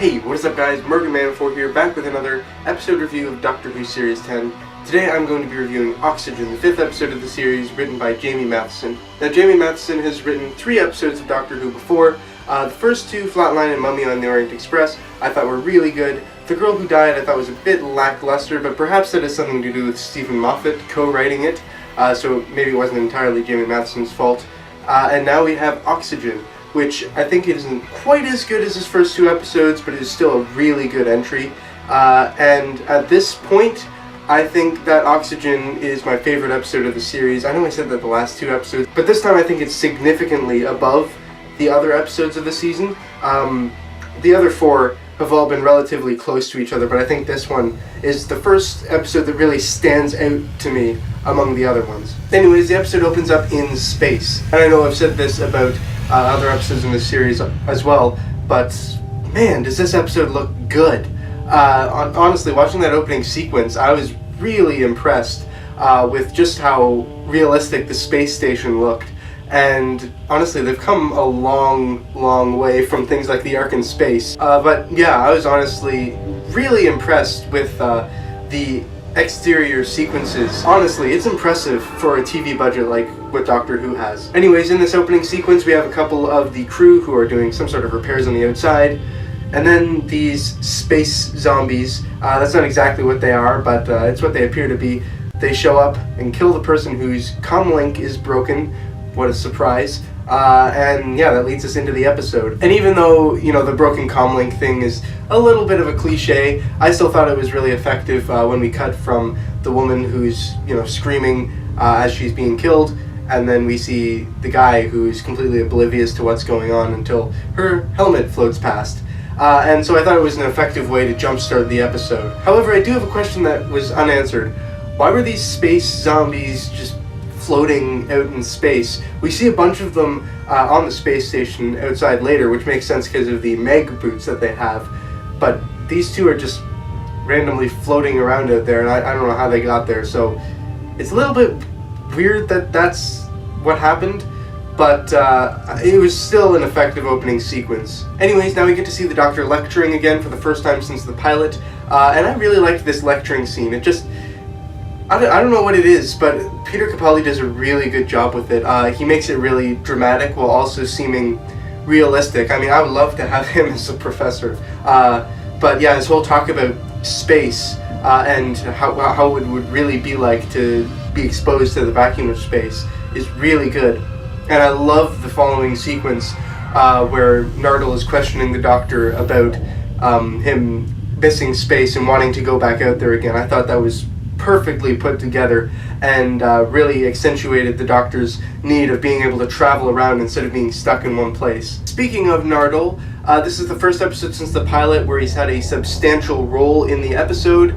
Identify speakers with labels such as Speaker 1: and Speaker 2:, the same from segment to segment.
Speaker 1: Hey, what is up guys, Morgan4 here, back with another episode review of Doctor Who Series 10. Today I'm going to be reviewing Oxygen, the 5th episode of the series, written by Jamie Mathieson. Now Jamie Mathieson has written 3 episodes of Doctor Who before. The first 2, Flatline and Mummy on the Orient Express, I thought were really good. The Girl Who Died I thought was a bit lackluster, but perhaps that has something to do with Stephen Moffat co-writing it, so maybe it wasn't entirely Jamie Matheson's fault. And now we have Oxygen, which I think isn't quite as good as his first 2 episodes, but it is still a really good entry. And at this point, I think that Oxygen is my favorite episode of the series. I know I said that the last 2 episodes, but this time I think it's significantly above the other episodes of the season. The other 4 have all been relatively close to each other, but I think this one is the first episode that really stands out to me among the other ones. Anyways, the episode opens up in space, and I know I've said this about other episodes in this series as well, but man, does this episode look good. Honestly, watching that opening sequence, I was really impressed with just how realistic the space station looked. And honestly, they've come a long way from things like the Ark in Space. But yeah, I was honestly really impressed with the exterior sequences. Honestly, it's impressive for a TV budget like what Doctor Who has. Anyways, in this opening sequence, we have a couple of the crew who are doing some sort of repairs on the outside. And then these space zombies, that's not exactly what they are, but it's what they appear to be. They show up and kill the person whose comlink is broken. What a surprise. And yeah, that leads us into the episode. And even though, you know, the broken comlink thing is a little bit of a cliche, I still thought it was really effective when we cut from the woman who's, you know, screaming as she's being killed, and then we see the guy who's completely oblivious to what's going on until her helmet floats past. And so I thought it was an effective way to jumpstart the episode. However, I do have a question that was unanswered. Why were these space zombies just floating out in space? We see a bunch of them on the space station outside later, which makes sense because of the Meg boots that they have, but these 2 are just randomly floating around out there, and I don't know how they got there, so it's a little bit weird that that's what happened, but it was still an effective opening sequence. Anyways, now we get to see the Doctor lecturing again for the first time since the pilot, and I really liked this lecturing scene. It just, I don't know what it is, but Peter Capaldi does a really good job with it. He makes it really dramatic while also seeming realistic. I mean, I would love to have him as a professor. But yeah, his whole talk about space and how it would really be like to be exposed to the vacuum of space is really good. And I love the following sequence where Nardole is questioning the Doctor about him missing space and wanting to go back out there again. I thought that was perfectly put together and really accentuated the Doctor's need of being able to travel around instead of being stuck in one place. Speaking of Nardole, this is the first episode since the pilot where he's had a substantial role in the episode.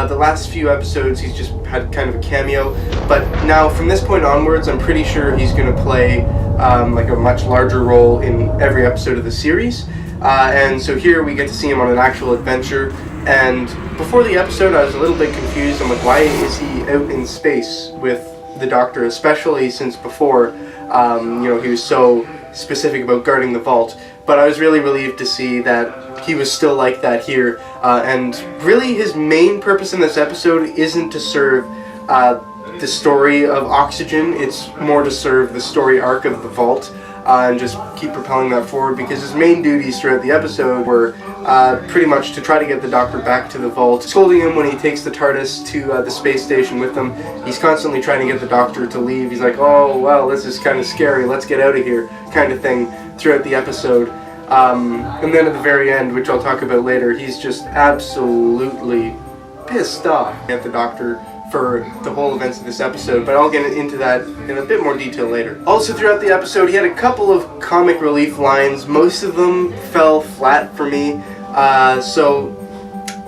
Speaker 1: The last few episodes he's just had kind of a cameo, but now from this point onwards I'm pretty sure he's going to play like a much larger role in every episode of the series. And so here we get to see him on an actual adventure. And before the episode I was a little bit confused. I'm like, why is he out in space with the Doctor, especially since before you know, he was so specific about guarding the vault. But I was really relieved to see that he was still like that here. And really his main purpose in this episode isn't to serve the story of Oxygen, it's more to serve the story arc of the vault. And just keep propelling that forward, because his main duties throughout the episode were pretty much to try to get the Doctor back to the vault, scolding him when he takes the TARDIS to the space station with him. He's constantly trying to get the Doctor to leave. He's like, oh, well, this is kind of scary, let's get out of here, kind of thing throughout the episode. And then at the very end, which I'll talk about later, he's just absolutely pissed off at the Doctor for the whole events of this episode, but I'll get into that in a bit more detail later. Also throughout the episode, he had a couple of comic relief lines. Most of them fell flat for me, so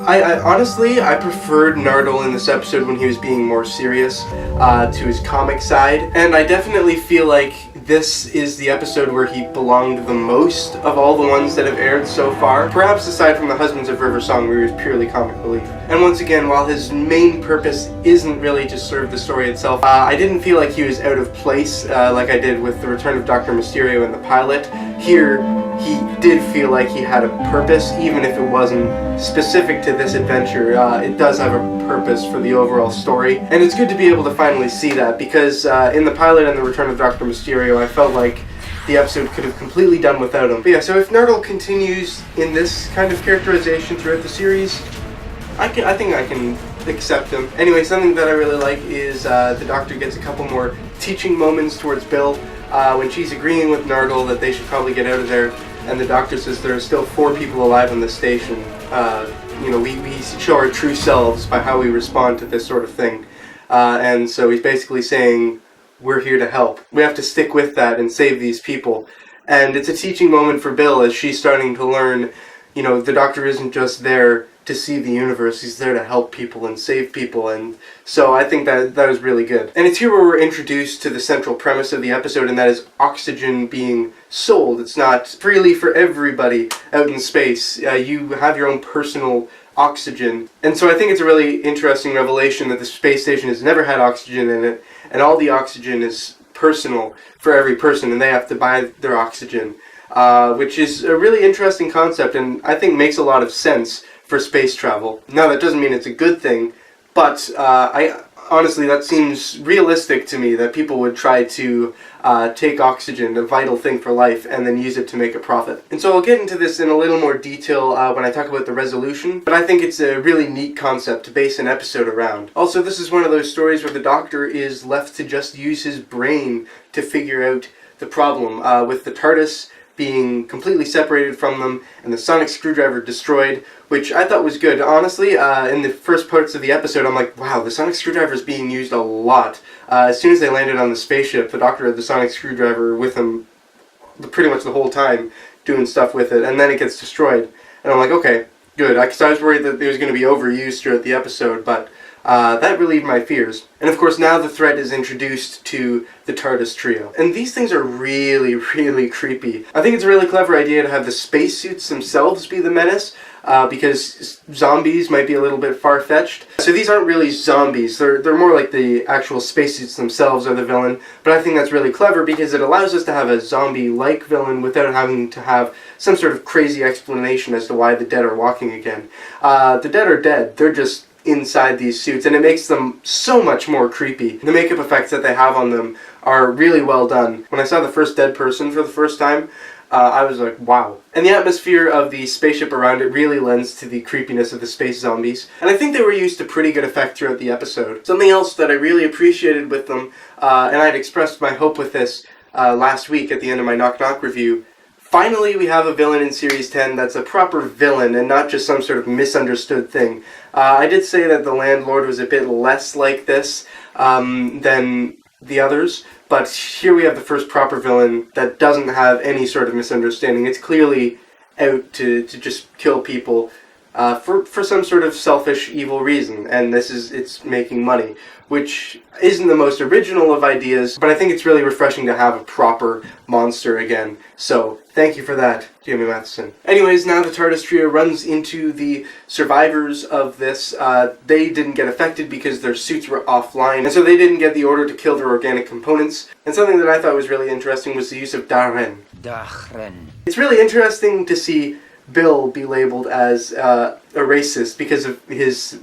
Speaker 1: I honestly, I preferred Nardole in this episode when he was being more serious to his comic side, and I definitely feel like this is the episode where he belonged the most of all the ones that have aired so far. Perhaps aside from the Husbands of River Song, where he was purely comic relief. And once again, while his main purpose isn't really to serve the story itself, I didn't feel like he was out of place like I did with the return of Dr. Mysterio in the pilot. Here, he did feel like he had a purpose, even if it wasn't specific to this adventure. It does have a purpose for the overall story, and it's good to be able to finally see that, because in the pilot and the Return of Dr. Mysterio, I felt like the episode could have completely done without him. But yeah, so if Nardole continues in this kind of characterization throughout the series, I think I can accept him. Anyway, something that I really like is the Doctor gets a couple more teaching moments towards Bill when she's agreeing with Nardole that they should probably get out of there, and the Doctor says there are still 4 people alive on the station. We show our true selves by how we respond to this sort of thing. And so he's basically saying, we're here to help. We have to stick with that and save these people. And it's a teaching moment for Bill as she's starting to learn, the Doctor isn't just there to see the universe, he's there to help people and save people, and so I think that was really good. And it's here where we're introduced to the central premise of the episode, and that is oxygen being sold. It's not freely for everybody out in space. You have your own personal oxygen. And so I think it's a really interesting revelation that the space station has never had oxygen in it, and all the oxygen is personal for every person, and they have to buy their oxygen, which is a really interesting concept, and I think makes a lot of sense for space travel. Now, that doesn't mean it's a good thing, but honestly, that seems realistic to me, that people would try to take oxygen, a vital thing for life, and then use it to make a profit. And so I'll get into this in a little more detail when I talk about the resolution, but I think it's a really neat concept to base an episode around. Also, this is one of those stories where the Doctor is left to just use his brain to figure out the problem, with the TARDIS being completely separated from them and the sonic screwdriver destroyed, which I thought was good. Honestly, in the first parts of the episode, I'm like, wow, the sonic screwdriver is being used a lot. As soon as they landed on the spaceship, the Doctor had the sonic screwdriver with him pretty much the whole time, doing stuff with it, and then it gets destroyed. And I'm like, okay, good. Because I was worried that it was going to be overused throughout the episode, but that relieved my fears. And of course, now the threat is introduced to the TARDIS trio. And these things are really, really creepy. I think it's a really clever idea to have the spacesuits themselves be the menace, because zombies might be a little bit far-fetched. So these aren't really zombies, they're more like the actual spacesuits themselves are the villain, but I think that's really clever because it allows us to have a zombie-like villain without having to have some sort of crazy explanation as to why the dead are walking again. The dead are dead, they're just inside these suits, and it makes them so much more creepy. The makeup effects that they have on them are really well done. When I saw the first dead person for the first time, I was like, wow. And the atmosphere of the spaceship around it really lends to the creepiness of the space zombies. And I think they were used to pretty good effect throughout the episode. Something else that I really appreciated with them, and I'd expressed my hope with this last week at the end of my Knock Knock review, finally we have a villain in Series 10 that's a proper villain and not just some sort of misunderstood thing. I did say that the Landlord was a bit less like this than the others, but here we have the first proper villain that doesn't have any sort of misunderstanding. It's clearly out to just kill people for some sort of selfish, evil reason, and it's making money, which isn't the most original of ideas, but I think it's really refreshing to have a proper monster again. So, thank you for that, Jamie Mathieson. Anyways, now the TARDIS trio runs into the survivors of this. They didn't get affected because their suits were offline, and so they didn't get the order to kill their organic components. And something that I thought was really interesting was the use of Darren. It's really interesting to see Bill be labeled as a racist because of his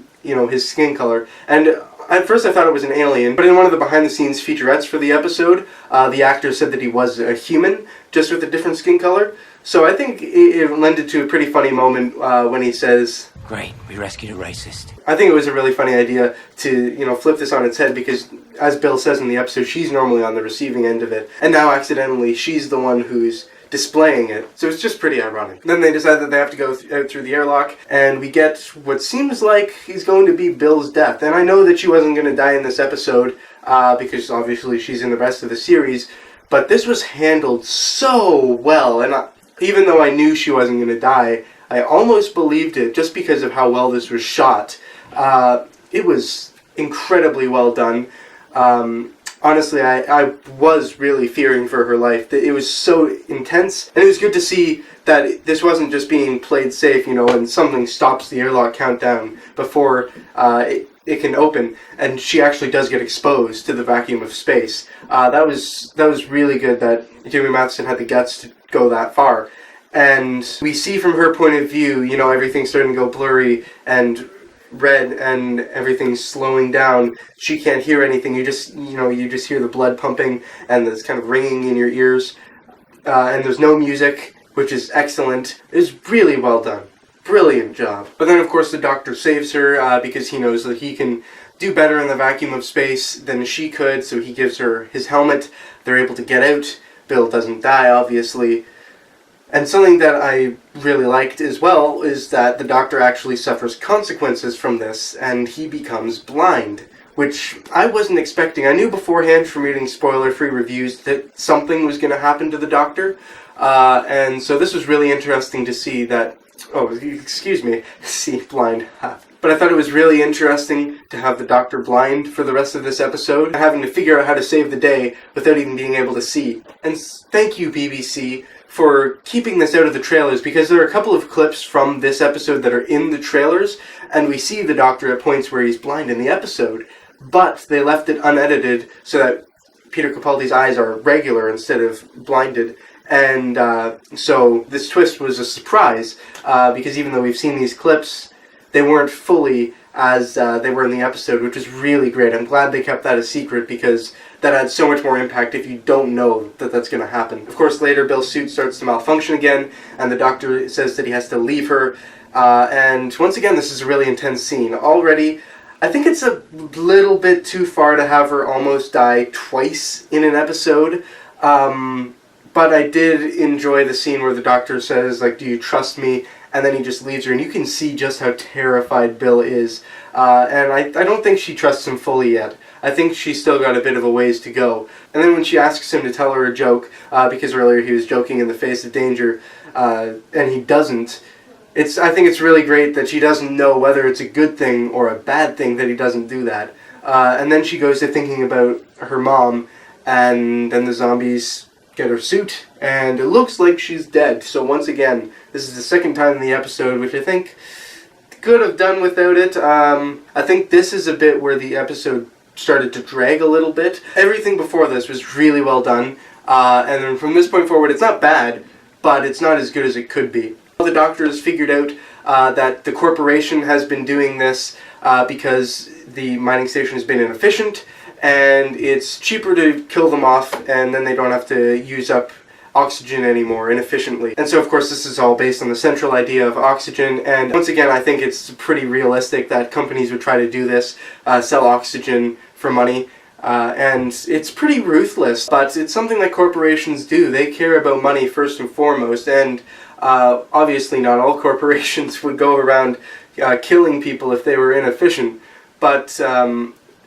Speaker 1: skin color. And at first I thought it was an alien, but in one of the behind-the-scenes featurettes for the episode, the actor said that he was a human, just with a different skin color. So I think it lended to a pretty funny moment when he says,
Speaker 2: "Great, we rescued a racist."
Speaker 1: I think it was a really funny idea to, flip this on its head because, as Bill says in the episode, she's normally on the receiving end of it, and now accidentally she's the one who's displaying it. So it's just pretty ironic. Then they decide that they have to go out through the airlock, and we get what seems like is going to be Bill's death. And I know that she wasn't going to die in this episode, because obviously she's in the rest of the series, but this was handled so well, and even though I knew she wasn't going to die, I almost believed it just because of how well this was shot. It was incredibly well done. Honestly, I was really fearing for her life. It was so intense, and it was good to see that this wasn't just being played safe, and something stops the airlock countdown before it can open, and she actually does get exposed to the vacuum of space. That was really good that Jamie Mathieson had the guts to go that far. And we see from her point of view, everything's starting to go blurry and red and everything's slowing down. She can't hear anything. You just hear the blood pumping and this kind of ringing in your ears. And there's no music, which is excellent. It's really well done. Brilliant job. But then, of course, the doctor saves her because he knows that he can do better in the vacuum of space than she could, so he gives her his helmet. They're able to get out. Bill doesn't die, obviously. And something that I really liked as well is that the doctor actually suffers consequences from this, and he becomes blind, which I wasn't expecting. I knew beforehand from reading spoiler-free reviews that something was going to happen to the doctor, and so this was really interesting to see that... Oh, excuse me. See, blind. But I thought it was really interesting to have the doctor blind for the rest of this episode, having to figure out how to save the day without even being able to see. And thank you, BBC, for keeping this out of the trailers, because there are a couple of clips from this episode that are in the trailers, and we see the doctor at points where he's blind in the episode, but they left it unedited so that Peter Capaldi's eyes are regular instead of blinded. And so this twist was a surprise, because even though we've seen these clips, they weren't fully as they were in the episode, which is really great. I'm glad they kept that a secret, because that adds so much more impact if you don't know that that's going to happen. Of course, later Bill's suit starts to malfunction again, and the doctor says that he has to leave her. And once again, this is a really intense scene. Already, I think it's a little bit too far to have her almost die twice in an episode. But I did enjoy the scene where the doctor says, do you trust me? And then he just leaves her, and you can see just how terrified Bill is. And I don't think she trusts him fully yet. I think she's still got a bit of a ways to go. And then when she asks him to tell her a joke, because earlier he was joking in the face of danger, and he doesn't, I think it's really great that she doesn't know whether it's a good thing or a bad thing that he doesn't do that. And then she goes to thinking about her mom, and then the zombies get her suit, and it looks like she's dead. So once again, this is the second time in the episode, which I think could have done without it. I think this is a bit where the episode started to drag a little bit. Everything before this was really well done, and then from this point forward, it's not bad, but it's not as good as it could be. The doctor has figured out that the corporation has been doing this because the mining station has been inefficient, and it's cheaper to kill them off, and then they don't have to use up oxygen anymore inefficiently. And so, of course, this is all based on the central idea of oxygen, and once again, I think it's pretty realistic that companies would try to do this, sell oxygen for money, and it's pretty ruthless, but it's something that corporations do. They care about money first and foremost, and obviously not all corporations would go around killing people if they were inefficient, but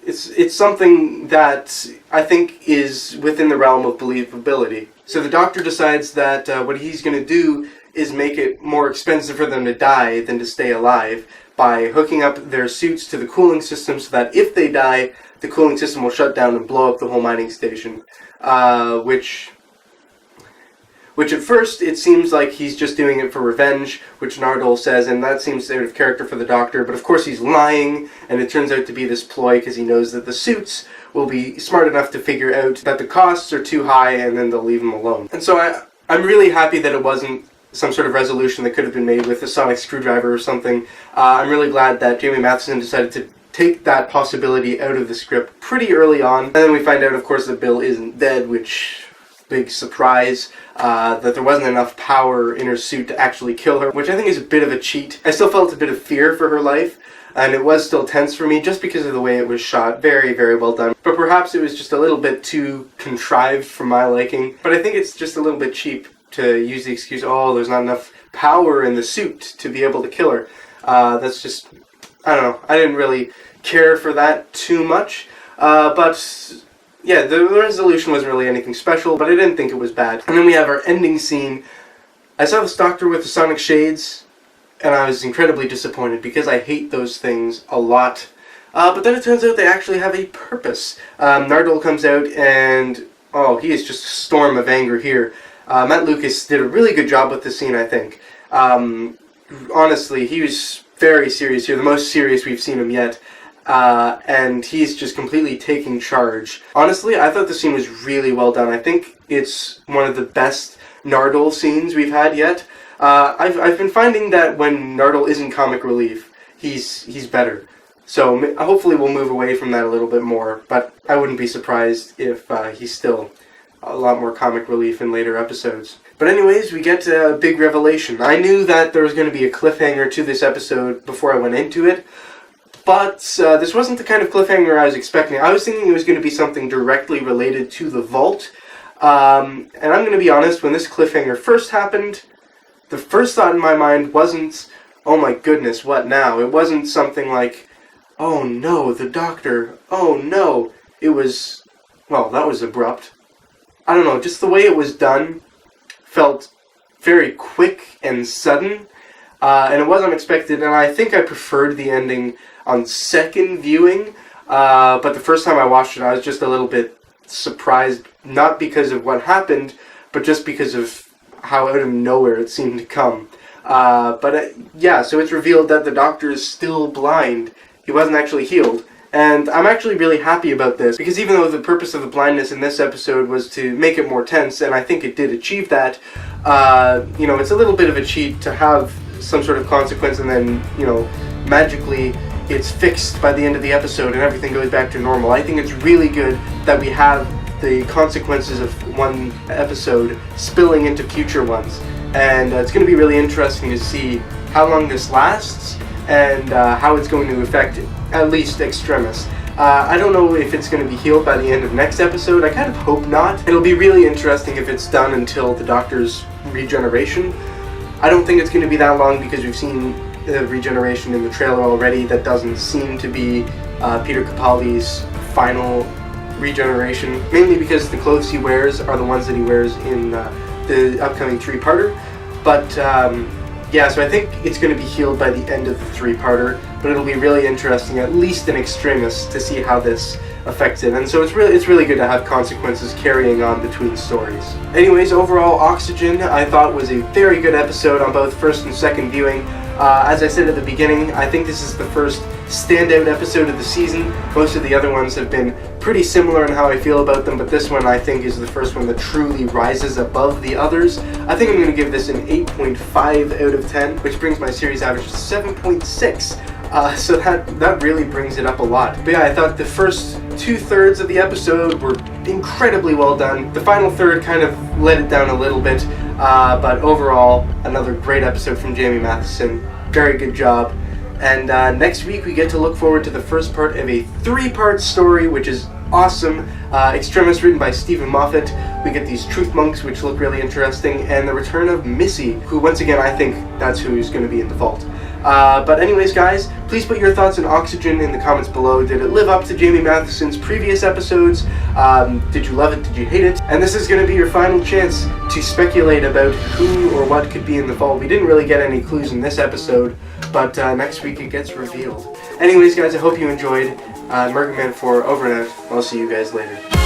Speaker 1: it's something that I think is within the realm of believability. So the doctor decides that what he's going to do is make it more expensive for them to die than to stay alive by hooking up their suits to the cooling system so that if they die, the cooling system will shut down and blow up the whole mining station, which at first it seems like he's just doing it for revenge, which Nardole says, and that seems out of character for the doctor, but of course he's lying, and it turns out to be this ploy because he knows that the suits will be smart enough to figure out that the costs are too high, and then they'll leave him alone. And so I'm really happy that it wasn't some sort of resolution that could have been made with a sonic screwdriver or something. I'm really glad that Jamie Mathieson decided to take that possibility out of the script pretty early on, and then we find out, of course, that Bill isn't dead, which... big surprise, that there wasn't enough power in her suit to actually kill her, which I think is a bit of a cheat. I still felt a bit of fear for her life, and it was still tense for me just because of the way it was shot. Very, very well done. But perhaps it was just a little bit too contrived for my liking. But I think it's just a little bit cheap to use the excuse, oh, there's not enough power in the suit to be able to kill her. That's just, I don't know, I didn't really care for that too much, but... yeah, the resolution wasn't really anything special, but I didn't think it was bad. And then we have our ending scene. I saw this doctor with the sonic shades, and I was incredibly disappointed because I hate those things a lot. But then it turns out they actually have a purpose. Nardole comes out, and oh, he is just a storm of anger here. Matt Lucas did a really good job with this scene, I think. Honestly, he was very serious here, the most serious we've seen him yet. And he's just completely taking charge. Honestly, I thought the scene was really well done. I think it's one of the best Nardole scenes we've had yet. I've been finding that when Nardole isn't comic relief, he's better. So hopefully we'll move away from that a little bit more, but I wouldn't be surprised if he's still a lot more comic relief in later episodes. But anyways, we get a big revelation. I knew that there was going to be a cliffhanger to this episode before I went into it, but this wasn't the kind of cliffhanger I was expecting. I was thinking it was going to be something directly related to the vault, and I'm going to be honest, when this cliffhanger first happened, the first thought in my mind wasn't, oh my goodness, what now? It wasn't something like, oh no, the doctor, oh no. It was, well, that was abrupt. I don't know, just the way it was done felt very quick and sudden, and it was unexpected, and I think I preferred the ending on second viewing, but the first time I watched it I was just a little bit surprised, not because of what happened, but just because of how out of nowhere it seemed to come. Yeah, so it's revealed that the doctor is still blind. He wasn't actually healed. And I'm actually really happy about this, because even though the purpose of the blindness in this episode was to make it more tense, and I think it did achieve that, it's a little bit of a cheat to have some sort of consequence and then, magically it's fixed by the end of the episode and everything goes back to normal. I think it's really good that we have the consequences of one episode spilling into future ones. And it's going to be really interesting to see how long this lasts and how it's going to affect at least Extremis. I don't know if it's going to be healed by the end of next episode. I kind of hope not. It'll be really interesting if it's done until the Doctor's regeneration. I don't think it's going to be that long because we've seen the regeneration in the trailer already. That doesn't seem to be Peter Capaldi's final regeneration, mainly because the clothes he wears are the ones that he wears in the upcoming three-parter. But yeah, so I think it's going to be healed by the end of the three-parter, but it'll be really interesting, at least in Extremis, to see how this affects it. And so it's really good to have consequences carrying on between stories. Anyways, overall, Oxygen I thought was a very good episode on both first and second viewing. As I said at the beginning, I think this is the first standout episode of the season. Most of the other ones have been pretty similar in how I feel about them, but this one I think is the first one that truly rises above the others. I think I'm going to give this an 8.5 out of 10, which brings my series average to 7.6. So that really brings it up a lot. But yeah, I thought the first 2/3 of the episode were incredibly well done. The final third kind of let it down a little bit, but overall, another great episode from Jamie Mathieson. Very good job. And next week we get to look forward to the first part of a 3-part story, which is awesome. Extremis, written by Stephen Moffat. We get these truth monks, which look really interesting, and the return of Missy, who once again I think that's who's going to be in the vault. But anyways, guys, please put your thoughts on Oxygen in the comments below. Did it live up to Jamie Mathieson's previous episodes? Did you love it? Did you hate it? And this is going to be your final chance to speculate about who or what could be in the vault. We didn't really get any clues in this episode, but next week it gets revealed. Anyways, guys, I hope you enjoyed. Murderman 4 over and out. I'll see you guys later.